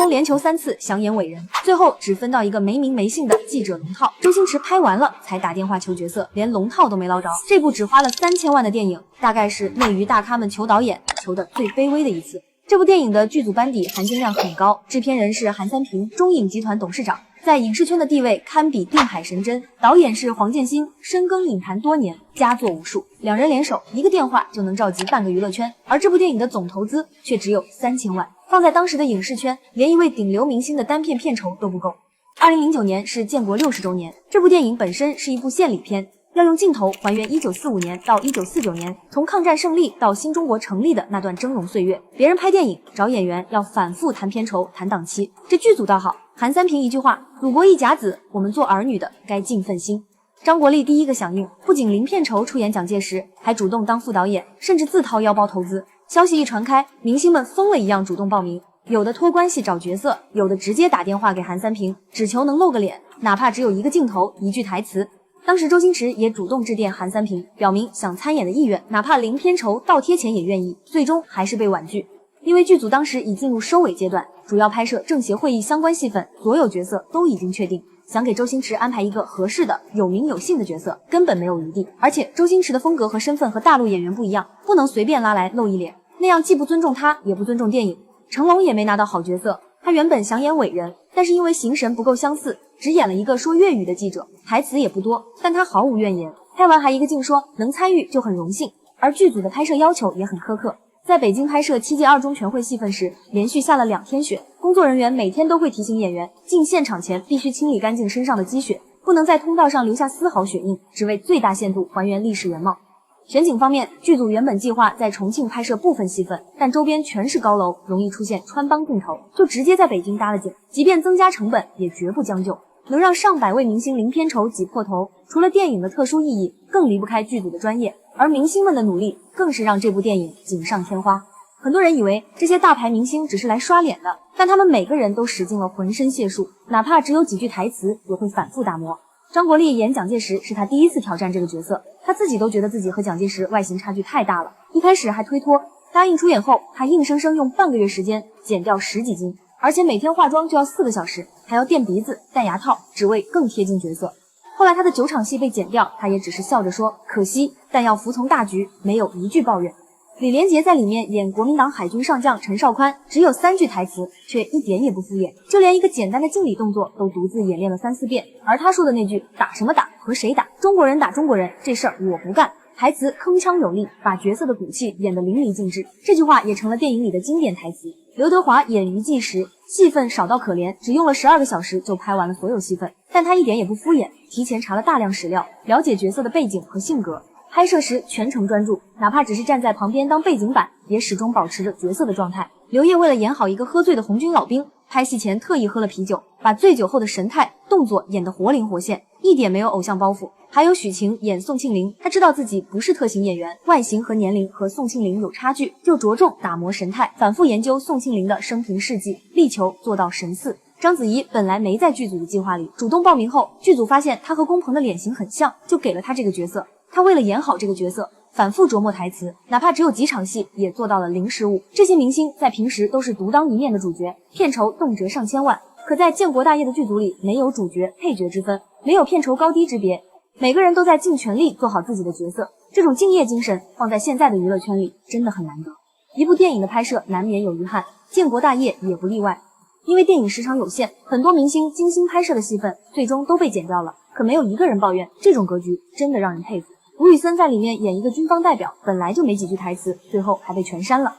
龙连求3次想演伟人，最后只分到一个没名没姓的记者龙套。周星驰拍完了才打电话求角色，连龙套都没捞着。这部只花了3000万的电影，大概是内娱大咖们求导演求的最卑微的一次。这部电影的剧组班底含金量很高，制片人是韩三平，中影集团董事长，在影视圈的地位堪比定海神针。导演是黄建新，深耕影坛多年，佳作无数。两人联手，一个电话就能召集半个娱乐圈。而这部电影的总投资却只有3000万，放在当时的影视圈，连一位顶流明星的单片片酬都不够。2009年是建国60周年，这部电影本身是一部献礼片。要用镜头还原1945年到1949年，从抗战胜利到新中国成立的那段峥嵘岁月。别人拍电影找演员要反复谈片酬、谈档期，这剧组倒好，韩三平一句话：祖国一甲子，我们做儿女的该尽份心。张国立第一个响应，不仅零片酬出演蒋介石，还主动当副导演，甚至自掏腰包投资。消息一传开，明星们疯了一样主动报名，有的托关系找角色，有的直接打电话给韩三平，只求能露个脸，哪怕只有一个镜头、一句台词。当时周星驰也主动致电韩三平，表明想参演的意愿，哪怕零片酬倒贴钱也愿意，最终还是被婉拒。因为剧组当时已进入收尾阶段，主要拍摄政协会议相关戏份，所有角色都已经确定，想给周星驰安排一个合适的有名有姓的角色根本没有余地。而且周星驰的风格和身份和大陆演员不一样，不能随便拉来露一脸，那样既不尊重他，也不尊重电影。成龙也没拿到好角色，他原本想演伟人，但是因为形神不够相似，只演了一个说粤语的记者，台词也不多，但他毫无怨言。拍完还一个劲说能参与就很荣幸。而剧组的拍摄要求也很苛刻，在北京拍摄7届2中全会戏份时，连续下了2天雪，工作人员每天都会提醒演员，进现场前必须清理干净身上的积雪，不能在通道上留下丝毫血印，只为最大限度还原历史原貌。选景方面，剧组原本计划在重庆拍摄部分戏份，但周边全是高楼，容易出现穿帮镜头，就直接在北京搭了景，即便增加成本也绝不将就。能让上百位明星零片酬挤破头，除了电影的特殊意义，更离不开剧组的专业，而明星们的努力更是让这部电影锦上添花。很多人以为这些大牌明星只是来刷脸的，但他们每个人都使尽了浑身解数，哪怕只有几句台词也会反复打磨。张国立演蒋介石是他第一次挑战这个角色，他自己都觉得自己和蒋介石外形差距太大了，一开始还推脱，答应出演后，他硬生生用半个月时间减掉10几斤，而且每天化妆就要4个小时，还要垫鼻子、戴牙套，只为更贴近角色。后来他的9场戏被剪掉，他也只是笑着说可惜，但要服从大局，没有一句抱怨。李连杰在里面演国民党海军上将陈绍宽，只有3句台词，却一点也不敷衍，就连一个简单的敬礼动作都独自演练了3、4遍。而他说的那句打什么打，和谁打，中国人打中国人，这事儿我不干，台词铿锵有力，把角色的骨气演得淋漓尽致。这句话也成了电影里的经典台词。刘德华演于季时，戏份少到可怜，只用了12个小时就拍完了所有戏份，但他一点也不敷衍，提前查了大量史料，了解角色的背景和性格。拍摄时全程专注，哪怕只是站在旁边当背景板，也始终保持着角色的状态。刘烨为了演好一个喝醉的红军老兵，拍戏前特意喝了啤酒，把醉酒后的神态、动作演得活灵活现，一点没有偶像包袱。还有许晴演宋庆龄，她知道自己不是特型演员，外形和年龄和宋庆龄有差距，就着重打磨神态，反复研究宋庆龄的生平事迹，力求做到神似。章子怡本来没在剧组的计划里，主动报名后，剧组发现她和龚鹏的脸型很像，就给了她这个角色。她为了演好这个角色，反复琢磨台词，哪怕只有几场戏，也做到了零失误。这些明星在平时都是独当一面的主角，片酬动辄上千万，可在建国大业的剧组里，没有主角配角之分，没有片酬高低之别，每个人都在尽全力做好自己的角色。这种敬业精神放在现在的娱乐圈里真的很难得。一部电影的拍摄难免有遗憾，建国大业也不例外。因为电影时长有限，很多明星精心拍摄的戏份最终都被剪掉了，可没有一个人抱怨，这种格局真的让人佩服。吴宇森在里面演一个军方代表，本来就没几句台词，最后还被全删了。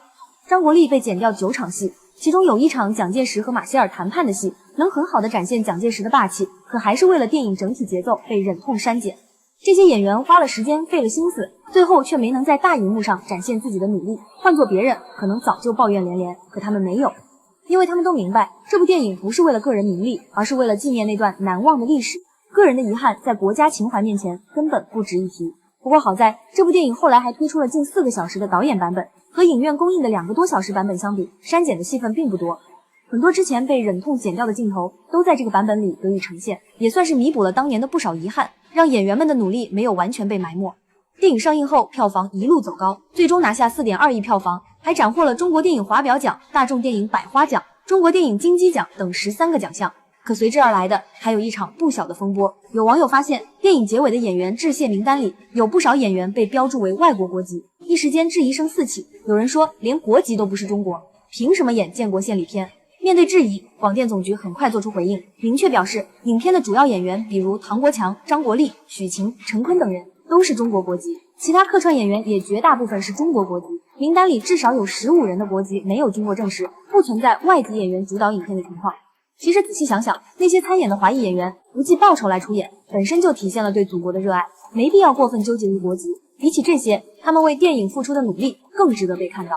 张国立被剪掉9场戏，其中有1场蒋介石和马歇尔谈判的戏，能很好的展现蒋介石的霸气，可还是为了电影整体节奏被忍痛删减。这些演员花了时间费了心思，最后却没能在大荧幕上展现自己的努力，换做别人可能早就抱怨连连，可他们没有，因为他们都明白这部电影不是为了个人名利，而是为了纪念那段难忘的历史，个人的遗憾在国家情怀面前根本不值一提。不过好在这部电影后来还推出了近4个小时的导演版本，和影院公映的2个多小时版本相比，删减的戏份并不多，很多之前被忍痛剪掉的镜头都在这个版本里得以呈现，也算是弥补了当年的不少遗憾，让演员们的努力没有完全被埋没。电影上映后票房一路走高，最终拿下4.2亿票房，还斩获了中国电影华表奖、大众电影百花奖、中国电影金鸡奖等13个奖项。可随之而来的还有一场不小的风波。有网友发现，电影结尾的演员致谢名单里有不少演员被标注为外国国籍，一时间质疑声四起。有人说，连国籍都不是中国，凭什么演建国献礼片？面对质疑，广电总局很快做出回应，明确表示，影片的主要演员，比如唐国强、张国立、许晴、陈坤等人，都是中国国籍，其他客串演员也绝大部分是中国国籍。名单里至少有15人的国籍没有经过证实，不存在外籍演员主导影片的情况。其实仔细想想，那些参演的华裔演员不计报酬来出演，本身就体现了对祖国的热爱，没必要过分纠结于国籍。比起这些，他们为电影付出的努力更值得被看到。